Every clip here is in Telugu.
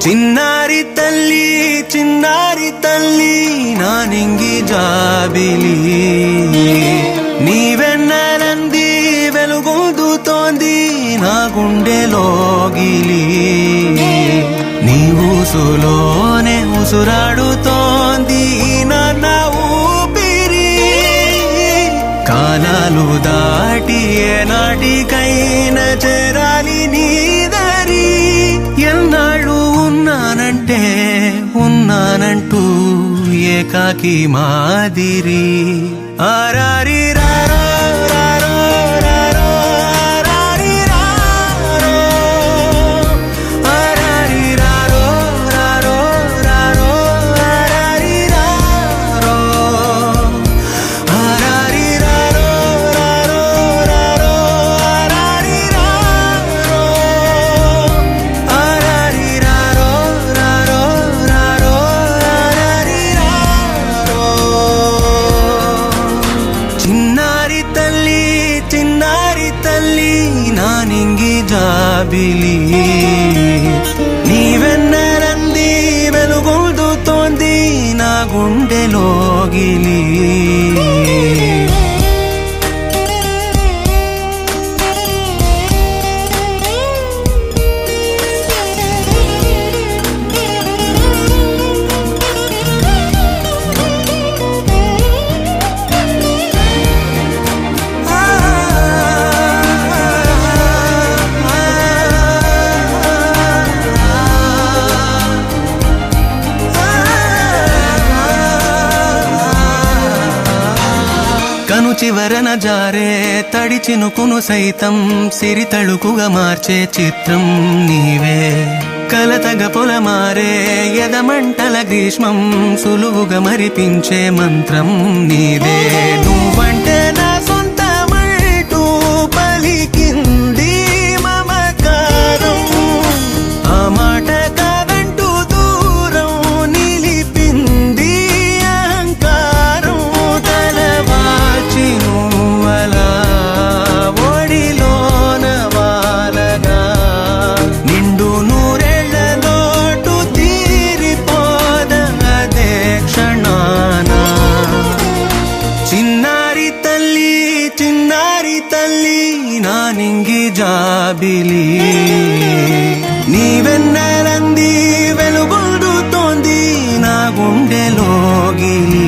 చిన్నారి తల్లి నానింగి జాబిలి నీవెన్నెలంది వెలుగొందుతోంది నా గుండెలోగిలి నీ ఊసులోనే ఉసురాడుతోంది నాన్న ఊపిరి కాలాలు దాటి ఏనాటికైనా చేరాలి నీ దారి ఎన్నాళ్ళు ఉన్నానంటూ ఏకాకి మాదిరి ఆరారి రారో రారో రారో ఆరారి రారో ఆరారి రారో రారో రారో ఆరారి రారో ఆరారి రారో రారో రారో ఆరారి రారో ఆరారి రారో రారో రారో ఆరారి రారో చిన్నారి తల్లి నానింగి జాబిలి నీవెన్నెలంది వెలుగొందుతోంది నా గుండెలోగిలి కను చివరన జారే తడి చినుకును సైతం సిరి తళుకుగా మార్చే చిత్రం నీవే కలతగ పొలమారే ఎదమంటల గ్రీష్మం సులువుగా మరిపించే మంత్రం నీదే నువ్వంటే నా సొంతమంటూ పలికింది మమకారం ఆ మాట కాదంటూ దూరం నిలిపింది అహంకారం తలవాచి నువ్వలా ఒడిలోన వాలగా నిండు నూరేళ్ల లోటు తీరిపోదదే క్షణాన చిన్నారి తల్లి నానింగి జాబిలి నీవెన్నెలంది వెలుగొందుతోంది నా గుండెలోగిలి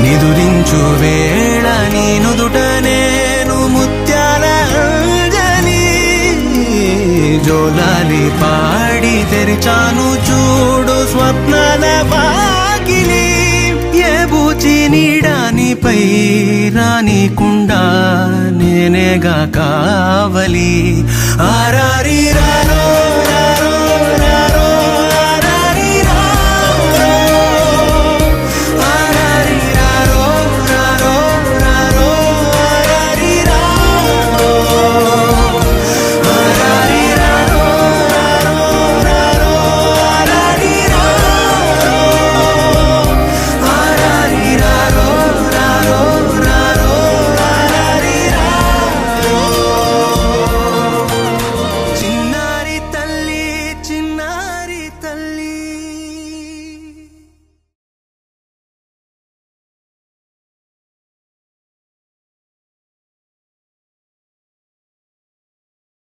నిదురించు వేళ నీ నుదుట నేను ముత్యాల అంజలి జోలాలి పాడి తెరిచాను చూడు స్వప్నాల వాకిలి ఏ బూచి నీడానిపై రానికుండా నేనేగా కావలి ఆరారి రారో